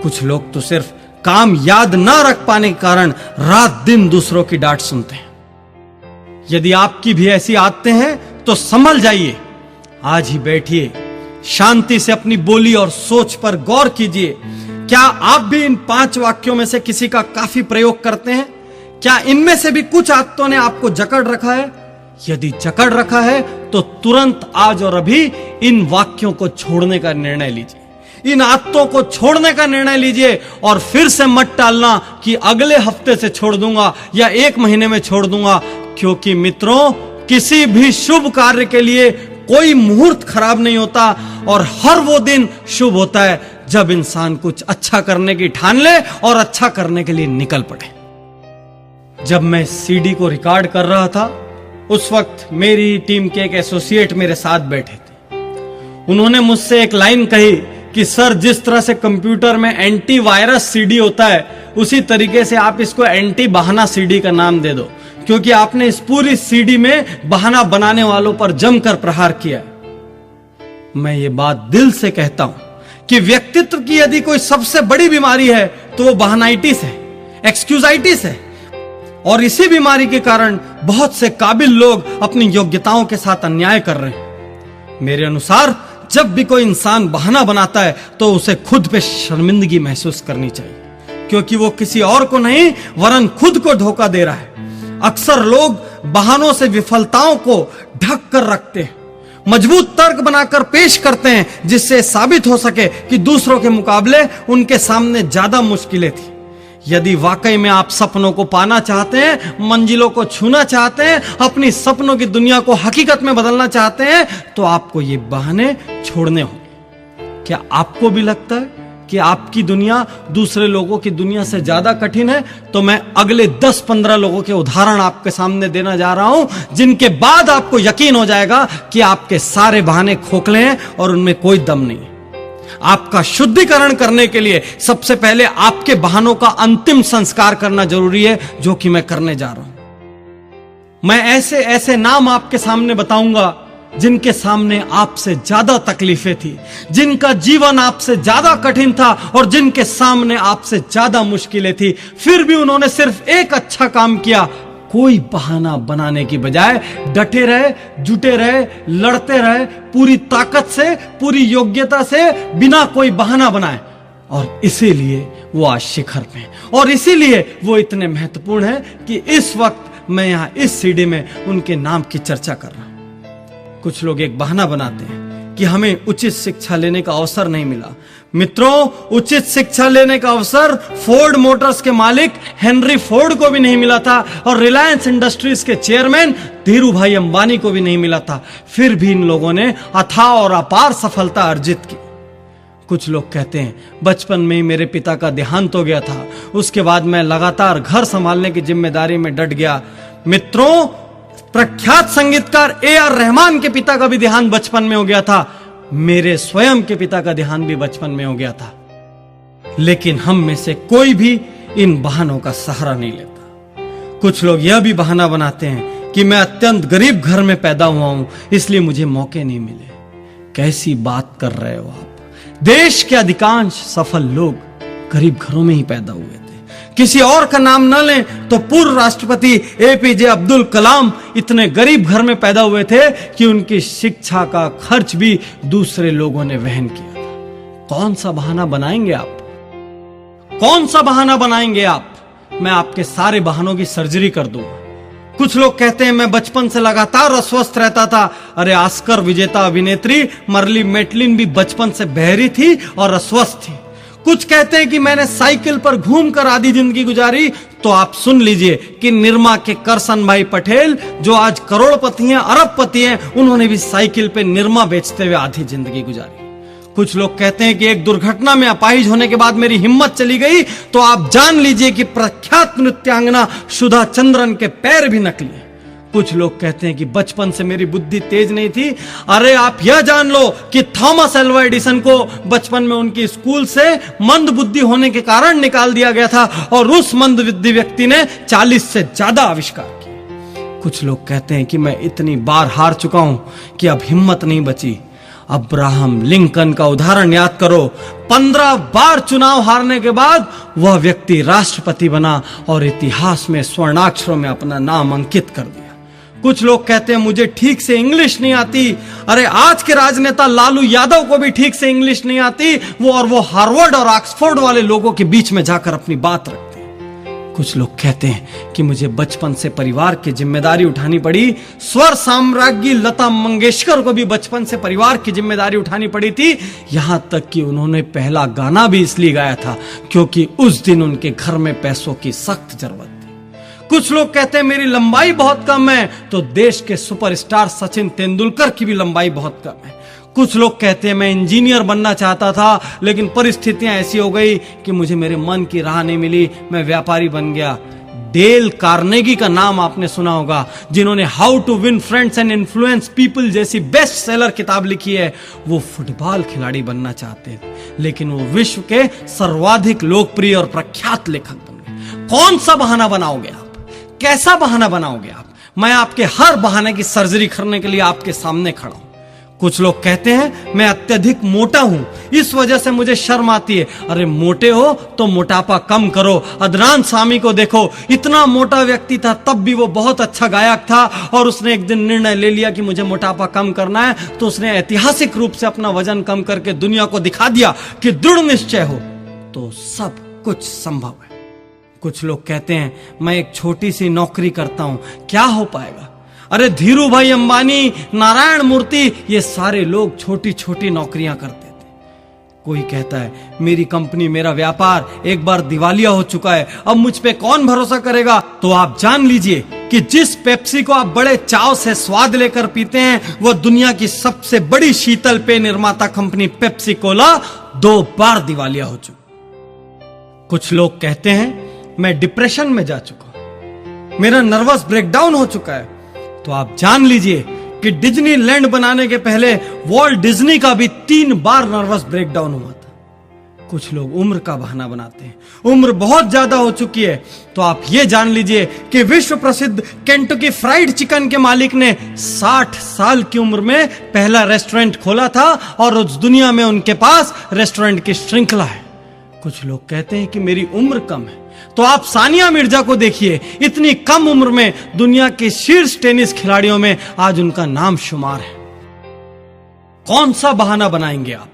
कुछ लोग तो सिर्फ काम याद ना रख पाने के कारण रात दिन दूसरों की डांट सुनते हैं। यदि आपकी भी ऐसी आदतें हैं तो संभल जाइए। आज ही बैठिए, शांति से अपनी बोली और सोच पर गौर कीजिए। क्या आप भी इन 5 वाक्यों में से किसी का काफी प्रयोग करते हैं? क्या इनमें से भी कुछ आदतों ने आपको जकड़ रखा है? यदि जकड़ रखा है तो तुरंत आज और अभी इन वाक्यों को छोड़ने का निर्णय लीजिए। इन आदतों को छोड़ने का निर्णय लीजिए और फिर से मत टालना कि अगले हफ्ते से छोड़ दूंगा या 1 महीने में छोड़ दूंगा, क्योंकि मित्रों, किसी भी शुभ कार्य के लिए कोई मुहूर्त खराब नहीं होता और हर वो दिन शुभ होता है जब इंसान कुछ अच्छा करने की ठान ले और अच्छा करने के लिए निकल पड़े। जब मैं सीडी को रिकॉर्ड कर रहा था, उस वक्त मेरी टीम के एक एसोसिएट मेरे साथ बैठे थे। उन्होंने मुझसे एक लाइन कही कि सर, जिस तरह से कंप्यूटर में एंटी वायरस सीडी होता है, उसी तरीके से आप इसको एंटी बहाना सीडी का नाम दे दो, क्योंकि आपने इस पूरी सीडी में बहाना बनाने वालों पर जमकर प्रहार किया। मैं ये बात दिल से कहता हूं कि व्यक्तित्व की यदि कोई सबसे बड़ी बीमारी है तो वो बहानाइटिस है, एक्सक्यूजाइटिस है। और इसी बीमारी के कारण बहुत से काबिल लोग अपनी योग्यताओं के साथ अन्याय कर रहे हैं। मेरे अनुसार जब भी कोई इंसान बहाना बनाता है तो उसे खुद पे शर्मिंदगी महसूस करनी चाहिए, क्योंकि वो किसी और को नहीं वरन खुद को धोखा दे रहा है। अक्सर लोग बहानों से विफलताओं को ढक कर रखते हैं, मजबूत तर्क बनाकर पेश करते हैं, जिससे साबित हो सके कि दूसरों के मुकाबले उनके सामने ज्यादा मुश्किलें थी। यदि वाकई में आप सपनों को पाना चाहते हैं, मंजिलों को छूना चाहते हैं, अपनी सपनों की दुनिया को हकीकत में बदलना चाहते हैं, तो आपको ये बहाने छोड़ने होंगे। क्या आपको भी लगता है कि आपकी दुनिया दूसरे लोगों की दुनिया से ज्यादा कठिन है? तो मैं अगले 10-15 लोगों के उदाहरण आपके सामने देना जा रहा हूं, जिनके बाद आपको यकीन हो जाएगा कि आपके सारे बहाने खोखले हैं और उनमें कोई दम नहीं है। आपका शुद्धिकरण करने के लिए सबसे पहले आपके बहानों का अंतिम संस्कार करना जरूरी है, जो कि मैं करने जा रहा हूं। मैं ऐसे ऐसे नाम आपके सामने बताऊंगा जिनके सामने आपसे ज्यादा तकलीफें थी, जिनका जीवन आपसे ज्यादा कठिन था और जिनके सामने आपसे ज्यादा मुश्किलें थी, फिर भी उन्होंने सिर्फ एक अच्छा काम किया। कोई बहाना बनाने की बजाय डटे रहे, जुटे रहे, लड़ते रहे, पूरी ताकत से, पूरी योग्यता से, बिना कोई बहाना बनाए। और इसीलिए वो आज शिखर पे हैं और इसीलिए वो इतने महत्वपूर्ण हैं कि इस वक्त मैं यहां इस सीडी में उनके नाम की चर्चा कर रहा हूं। कुछ लोग एक बहाना बनाते हैं कि हमें उचित शिक्षा लेने का अवसर नहीं मिला। मित्रों, उचित शिक्षा लेने का अवसर फोर्ड मोटर्स के मालिक हेनरी फोर्ड को भी नहीं मिला था और रिलायंस इंडस्ट्रीज के चेयरमैन धीरू भाई अंबानी को भी नहीं मिला था। फिर भी इन लोगों ने अथाह और अपार सफलता अर्जित की। कुछ लोग कहते हैं, बचपन में ही मेरे पिता का देहांत हो गया था, उसके बाद मैं लगातार घर संभालने की जिम्मेदारी में डट गया। मित्रों, प्रख्यात संगीतकार A.R. रहमान के पिता का भी देहांत बचपन में हो गया था। मेरे स्वयं के पिता का देहांत भी बचपन में हो गया था। लेकिन हम में से कोई भी इन बहानों का सहारा नहीं लेता। कुछ लोग यह भी बहाना बनाते हैं कि मैं अत्यंत गरीब घर में पैदा हुआ हूं, इसलिए मुझे मौके नहीं मिले। कैसी बात कर रहे हो आप? देश के अधिकांश सफल लोग गरीब घरों में ही पैदा हुए थे। किसी और का नाम न लें तो पूर्व राष्ट्रपति APJ अब्दुल कलाम इतने गरीब घर में पैदा हुए थे कि उनकी शिक्षा का खर्च भी दूसरे लोगों ने वहन किया था। कौन सा बहाना बनाएंगे आप? कौन सा बहाना बनाएंगे आप? मैं आपके सारे बहानों की सर्जरी कर दूंगा। कुछ लोग कहते हैं मैं बचपन से लगातार अस्वस्थ रहता था। अरे, ऑस्कर विजेता अभिनेत्री मर्ली मेटलिन भी बचपन से बहरी थी और अस्वस्थ थी। कुछ कहते हैं कि मैंने साइकिल पर घूमकर आधी जिंदगी गुजारी। तो आप सुन लीजिए कि निरमा के करसन भाई पटेल, जो आज करोड़पति हैं, अरबपति हैं, उन्होंने भी साइकिल पे निरमा बेचते हुए आधी जिंदगी गुजारी। कुछ लोग कहते हैं कि एक दुर्घटना में अपाहिज होने के बाद मेरी हिम्मत चली गई। तो आप जान लीजिए कि प्रख्यात नृत्यांगना सुधा चंद्रन के पैर भी नकली हैं। कुछ लोग कहते हैं कि बचपन से मेरी बुद्धि तेज नहीं थी। अरे, आप यह जान लो कि थॉमस एल्वा एडिसन को बचपन में उनकी स्कूल से मंद बुद्धि होने के कारण निकाल दिया गया था और उस मंद बुद्धि व्यक्ति ने 40 से ज्यादा आविष्कार किए। कुछ लोग कहते हैं कि मैं इतनी बार हार चुका हूं कि अब हिम्मत नहीं बची। अब्राहम लिंकन का उदाहरण याद करो। 15 बार चुनाव हारने के बाद वह व्यक्ति राष्ट्रपति बना और इतिहास में स्वर्णाक्षरों में अपना नाम अंकित कर दिया। कुछ लोग कहते हैं मुझे ठीक से इंग्लिश नहीं आती। अरे आज के राजनेता लालू यादव को भी ठीक से इंग्लिश नहीं आती, वो हार्वर्ड और ऑक्सफोर्ड वाले लोगों के बीच में जाकर अपनी बात रखते हैं। कुछ लोग कहते हैं कि मुझे बचपन से परिवार की जिम्मेदारी उठानी पड़ी। स्वर साम्राज्ञी लता मंगेशकर को भी बचपन से परिवार की जिम्मेदारी उठानी पड़ी थी, यहां तक कि उन्होंने पहला गाना भी इसलिए गाया था क्योंकि उस दिन उनके घर में पैसों की सख्त जरूरत थी। कुछ लोग कहते हैं मेरी लंबाई बहुत कम है, तो देश के सुपरस्टार सचिन तेंदुलकर की भी लंबाई बहुत कम है। कुछ लोग कहते हैं मैं इंजीनियर बनना चाहता था, लेकिन परिस्थितियां ऐसी हो गई कि मुझे मेरे मन की राह नहीं मिली, मैं व्यापारी बन गया। डेल कार्नेगी का नाम आपने सुना होगा, जिन्होंने how to win friends and influence people जैसी बेस्ट सेलर किताब लिखी है। वो फुटबॉल खिलाड़ी बनना चाहते थे, लेकिन वो विश्व के सर्वाधिक लोकप्रिय और प्रख्यात लेखक बन गए। कौन सा बहाना बनाओगे आप? कैसा बहाना बनाओगे आप? मैं आपके हर बहाने की सर्जरी करने के लिए आपके सामने खड़ा हूं। कुछ लोग कहते हैं मैं अत्यधिक मोटा हूं, इस वजह से मुझे शर्म आती है। अरे मोटे हो तो मोटापा कम करो। अदनान सामी को देखो, इतना मोटा व्यक्ति था तब भी वो बहुत अच्छा गायक था, और उसने एक दिन निर्णय ले लिया कि मुझे मोटापा कम करना है, तो उसने ऐतिहासिक रूप से अपना वजन कम करके दुनिया को दिखा दिया कि दृढ़ निश्चय हो तो सब कुछ संभव है। कुछ लोग कहते हैं मैं एक छोटी सी नौकरी करता हूं, क्या हो पाएगा? अरे धीरू भाई अंबानी, नारायण मूर्ति, ये सारे लोग छोटी छोटी नौकरियां करते थे। कोई कहता है मेरी कंपनी, मेरा व्यापार एक बार दिवालिया हो चुका है, अब मुझ पे कौन भरोसा करेगा? तो आप जान लीजिए कि जिस पेप्सी को आप बड़े चाव से स्वाद लेकर पीते हैं, वह दुनिया की सबसे बड़ी शीतल पेय निर्माता कंपनी पेप्सी कोला 2 बार दिवालिया हो चुकी। कुछ लोग कहते हैं मैं डिप्रेशन में जा चुका हूं, मेरा नर्वस ब्रेकडाउन हो चुका है। तो आप जान लीजिए कि डिज्नीलैंड बनाने के पहले वॉल्ट डिज्नी का भी 3 बार नर्वस ब्रेकडाउन हुआ था। कुछ लोग उम्र का बहाना बनाते हैं, उम्र बहुत ज्यादा हो चुकी है। तो आप ये जान लीजिए कि विश्व प्रसिद्ध केंटकी फ्राइड चिकन के मालिक ने 60 साल की उम्र में पहला रेस्टोरेंट खोला था, और उस दुनिया में उनके पास रेस्टोरेंट की श्रृंखला है। कुछ लोग कहते हैं कि मेरी उम्र कम है, तो आप सानिया मिर्जा को देखिए, इतनी कम उम्र में दुनिया के शीर्ष टेनिस खिलाड़ियों में आज उनका नाम शुमार है। कौन सा बहाना बनाएंगे आप?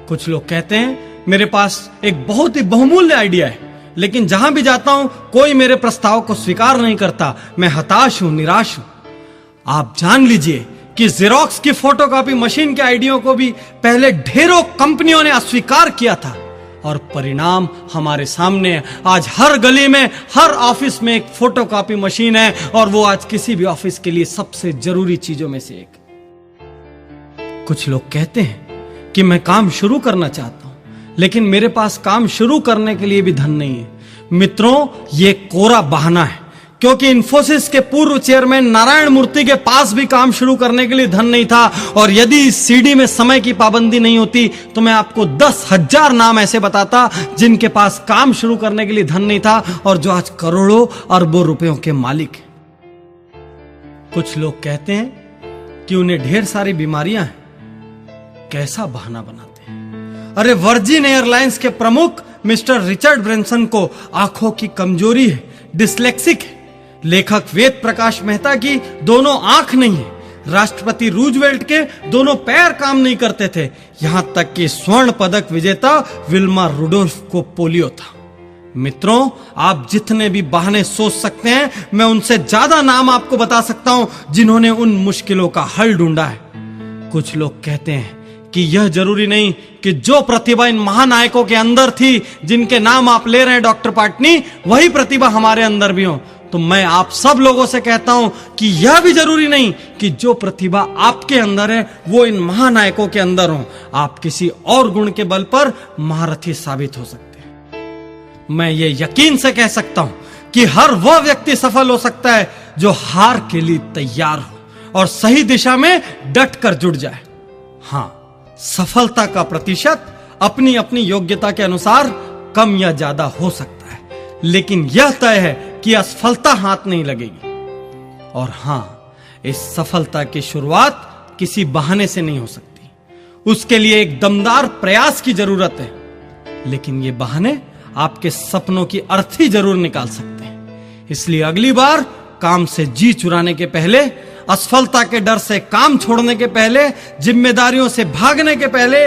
कुछ लोग कहते हैं मेरे पास एक बहुत ही बहुमूल्य आइडिया है, लेकिन जहां भी जाता हूं कोई मेरे प्रस्ताव को स्वीकार नहीं करता, मैं हताश हूं, निराश हूं। आप जान लीजिए कि जेरोक्स की फोटोकॉपी मशीन के आइडिया को भी पहले ढेरों कंपनियों ने अस्वीकार किया था, और परिणाम हमारे सामने है। आज हर गली में, हर ऑफिस में एक फोटोकॉपी मशीन है, और वो आज किसी भी ऑफिस के लिए सबसे जरूरी चीजों में से एक। कुछ लोग कहते हैं कि मैं काम शुरू करना चाहता हूं, लेकिन मेरे पास काम शुरू करने के लिए भी धन नहीं है। मित्रों, ये कोरा बहाना है, क्योंकि इंफोसिस के पूर्व चेयरमैन नारायण मूर्ति के पास भी काम शुरू करने के लिए धन नहीं था। और यदि इस सीडी में समय की पाबंदी नहीं होती तो मैं आपको 10,000 नाम ऐसे बताता जिनके पास काम शुरू करने के लिए धन नहीं था, और जो आज करोड़ों अरबों रुपयों के मालिक हैं। कुछ लोग कहते हैं कि उन्हें ढेर सारी बीमारियां हैं, कैसा बहाना बनाते हैं? अरे वर्जिन एयरलाइंस के प्रमुख मिस्टर रिचर्ड ब्रेंसन को आंखों की कमजोरी है, डिस्लेक्सिक है। लेखक वेद प्रकाश मेहता की दोनों आंख नहीं है। राष्ट्रपति रूजवेल्ट के दोनों पैर काम नहीं करते थे। यहां तक कि स्वर्ण पदक विजेता विल्मा रुडोल्फ को पोलियो था। मित्रों, आप जितने भी बहाने सोच सकते हैं, मैं उनसे ज्यादा नाम आपको बता सकता हूं जिन्होंने उन मुश्किलों का हल ढूंढा है। कुछ लोग कहते हैं कि यह जरूरी नहीं कि जो प्रतिभा इन महानायकों के अंदर थी, जिनके नाम आप ले रहे हैं डॉक्टर पाटनी, वही प्रतिभा हमारे अंदर भी हो। तो मैं आप सब लोगों से कहता हूं कि यह भी जरूरी नहीं कि जो प्रतिभा आपके अंदर है वो इन महानायकों के अंदर हो। आप किसी और गुण के बल पर महारथी साबित हो सकते हैं। मैं ये यकीन से कह सकता हूं कि हर वह व्यक्ति सफल हो सकता है जो हार के लिए तैयार हो और सही दिशा में डट कर जुट जाए। हां, सफलता का प्रतिशत अपनी अपनी योग्यता के अनुसार कम या ज्यादा हो सकता है, लेकिन यह तय है कि असफलता हाथ नहीं लगेगी। और हां, इस सफलता की शुरुआत किसी बहाने से नहीं हो सकती। उसके लिए एक दमदार प्रयास की जरूरत है, लेकिन ये बहाने आपके सपनों की अर्थी जरूर निकाल सकते हैं। इसलिए अगली बार काम से जी चुराने के पहले, असफलता के डर से काम छोड़ने के पहले, जिम्मेदारियों से भागने के पहले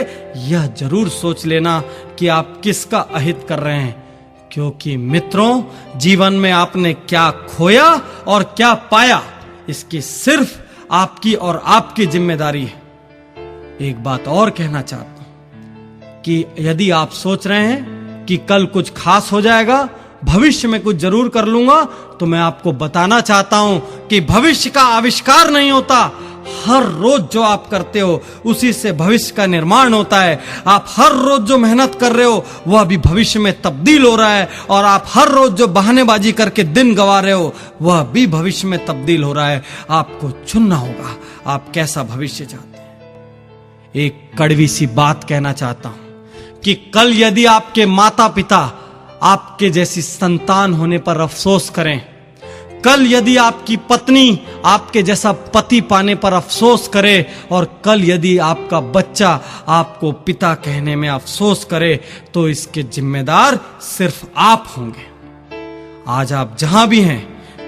यह जरूर सोच लेना कि आप किसका अहित कर रहे हैं, क्योंकि मित्रों, जीवन में आपने क्या खोया और क्या पाया, इसकी सिर्फ आपकी और आपकी जिम्मेदारी है। एक बात और कहना चाहता हूं कि यदि आप सोच रहे हैं कि कल कुछ खास हो जाएगा, भविष्य में कुछ जरूर कर लूंगा, तो मैं आपको बताना चाहता हूं कि भविष्य का आविष्कार नहीं होता। हर रोज जो आप करते हो उसी से भविष्य का निर्माण होता है। आप हर रोज जो मेहनत कर रहे हो वह भी भविष्य में तब्दील हो रहा है, और आप हर रोज जो बहानेबाजी करके दिन गंवा रहे हो वह भी भविष्य में तब्दील हो रहा है। आपको चुनना होगा आप कैसा भविष्य चाहते हैं। एक कड़वी सी बात कहना चाहता हूं कि कल यदि आपके माता पिता आपके जैसी संतान होने पर अफसोस करें, कल यदि आपकी पत्नी आपके जैसा पति पाने पर अफसोस करे, और कल यदि आपका बच्चा आपको पिता कहने में अफसोस करे, तो इसके जिम्मेदार सिर्फ आप होंगे। आज आप जहां भी हैं,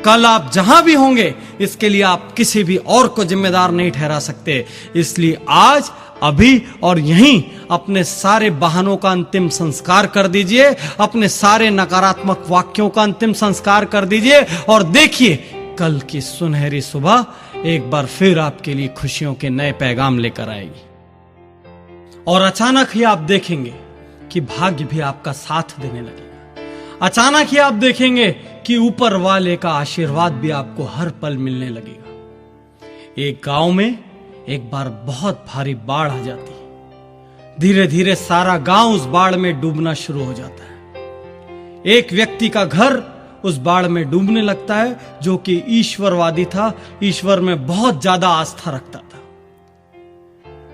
कल आप जहां भी होंगे, इसके लिए आप किसी भी और को जिम्मेदार नहीं ठहरा सकते। इसलिए आज, अभी और यहीं अपने सारे बहानों का अंतिम संस्कार कर दीजिए, अपने सारे नकारात्मक वाक्यों का अंतिम संस्कार कर दीजिए, और देखिए कल की सुनहरी सुबह एक बार फिर आपके लिए खुशियों के नए पैगाम लेकर आएगी। और अचानक ही आप देखेंगे कि भाग्य भी आपका साथ देने लगेगा। अचानक ही आप देखेंगे कि ऊपर वाले का आशीर्वाद भी आपको हर पल मिलने लगेगा। एक गांव में एक बार बहुत भारी बाढ़ आ जाती है। धीरे धीरे सारा गांव उस बाढ़ में डूबना शुरू हो जाता है। एक व्यक्ति का घर उस बाढ़ में डूबने लगता है, जो कि ईश्वरवादी था, ईश्वर में बहुत ज्यादा आस्था रखता था।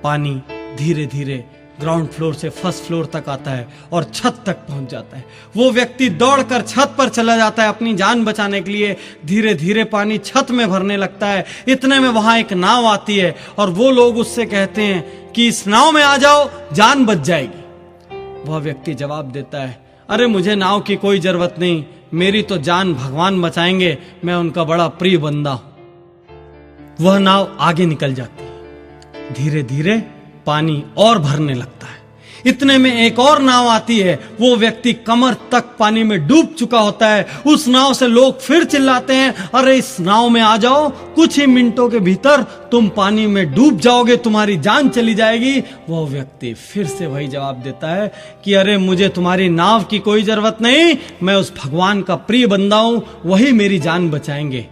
पानी धीरे धीरे ग्राउंड फ्लोर से फर्स्ट फ्लोर तक आता है और छत तक पहुंच जाता है। वो व्यक्ति दौड़कर छत पर चला जाता है अपनी जान बचाने के लिए। धीरे धीरे पानी छत में भरने लगता है। इतने में वहां एक नाव आती है, और वो लोग उससे कहते हैं कि इस नाव में आ जाओ, जान बच जाएगी। वह व्यक्ति जवाब देता है, अरे मुझे नाव की कोई जरूरत नहीं, मेरी तो जान भगवान बचाएंगे, मैं उनका बड़ा प्रिय बंदा हूं। वह नाव आगे निकल जाती है। धीरे धीरे पानी और भरने लगता है। इतने में एक और नाव आती है। वो व्यक्ति कमर तक पानी में डूब चुका होता है। उस नाव से लोग फिर चिल्लाते हैं, अरे इस नाव में आ जाओ, कुछ ही मिनटों के भीतर तुम पानी में डूब जाओगे, तुम्हारी जान चली जाएगी। वो व्यक्ति फिर से वही जवाब देता है कि अरे मुझे तुम्हारी नाव की कोई जरूरत नहीं, मैं उस भगवान का प्रिय बंदा हूं, वही मेरी जान बचाएंगे।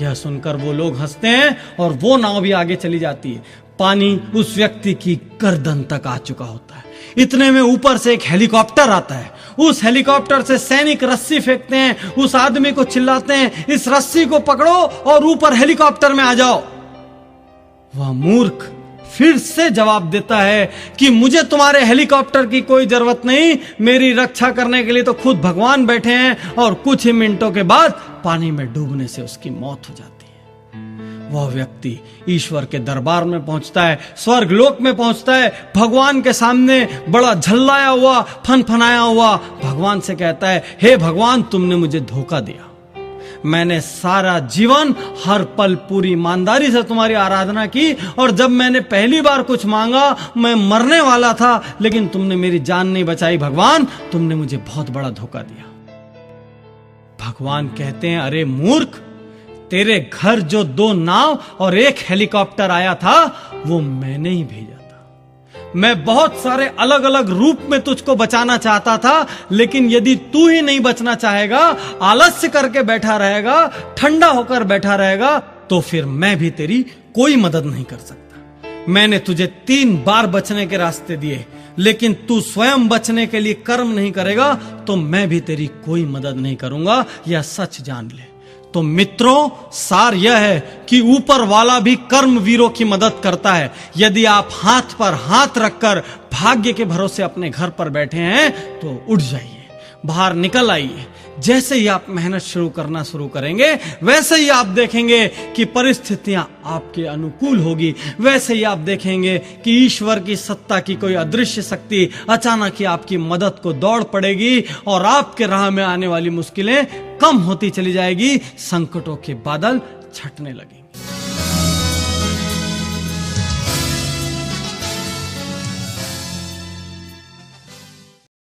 यह सुनकर वो लोग हंसते हैं और वो नाव भी आगे चली जाती है। पानी उस व्यक्ति की गर्दन तक आ चुका होता है। इतने में ऊपर से एक हेलीकॉप्टर आता है। उस हेलीकॉप्टर से सैनिक रस्सी फेंकते हैं। उस आदमी को चिल्लाते हैं, इस रस्सी को पकड़ो और ऊपर हेलीकॉप्टर में आ जाओ। वह मूर्ख फिर से जवाब देता है कि मुझे तुम्हारे हेलीकॉप्टर की कोई जरूरत नहीं, मेरी रक्षा करने के लिए तो खुद भगवान बैठे हैं। और कुछ ही मिनटों के बाद पानी में डूबने से उसकी मौत हो जाती है। वह व्यक्ति ईश्वर के दरबार में पहुंचता है, स्वर्ग लोक में पहुंचता है। भगवान के सामने बड़ा झल्लाया हुआ, फनफनाया हुआ भगवान से कहता है, हे भगवान, तुमने मुझे धोखा दिया। मैंने सारा जीवन हर पल पूरी ईमानदारी से तुम्हारी आराधना की, और जब मैंने पहली बार कुछ मांगा मैं मरने वाला था, लेकिन तुमने मेरी जान नहीं बचाई। भगवान, तुमने मुझे बहुत बड़ा धोखा दिया। भगवान कहते हैं, अरे मूर्ख, तेरे घर जो 2 नाव और 1 हेलीकॉप्टर आया था वो मैंने ही भेजा था। मैं बहुत सारे अलग अलग रूप में तुझको बचाना चाहता था, लेकिन यदि तू ही नहीं बचना चाहेगा, आलस्य करके बैठा रहेगा, ठंडा होकर बैठा रहेगा, तो फिर मैं भी तेरी कोई मदद नहीं कर सकता। मैंने तुझे 3 बार बचने के रास्ते दिए, लेकिन तू स्वयं बचने के लिए कर्म नहीं करेगा, तो मैं भी तेरी कोई मदद नहीं करूंगा। यह सच जान ले। तो मित्रों, सार यह है कि ऊपर वाला भी कर्म वीरों की मदद करता है। यदि आप हाथ पर हाथ रखकर भाग्य के भरोसे अपने घर पर बैठे हैं तो उठ जाइए। बाहर निकल आइए। जैसे ही आप मेहनत शुरू करेंगे, वैसे ही आप देखेंगे कि परिस्थितियां आपके अनुकूल होगी। वैसे ही आप देखेंगे कि ईश्वर की सत्ता की कोई अदृश्य शक्ति अचानक ही आपकी मदद को दौड़ पड़ेगी और आपके राह में आने वाली मुश्किलें कम होती चली जाएगी, संकटों के बादल छटने लगेंगे।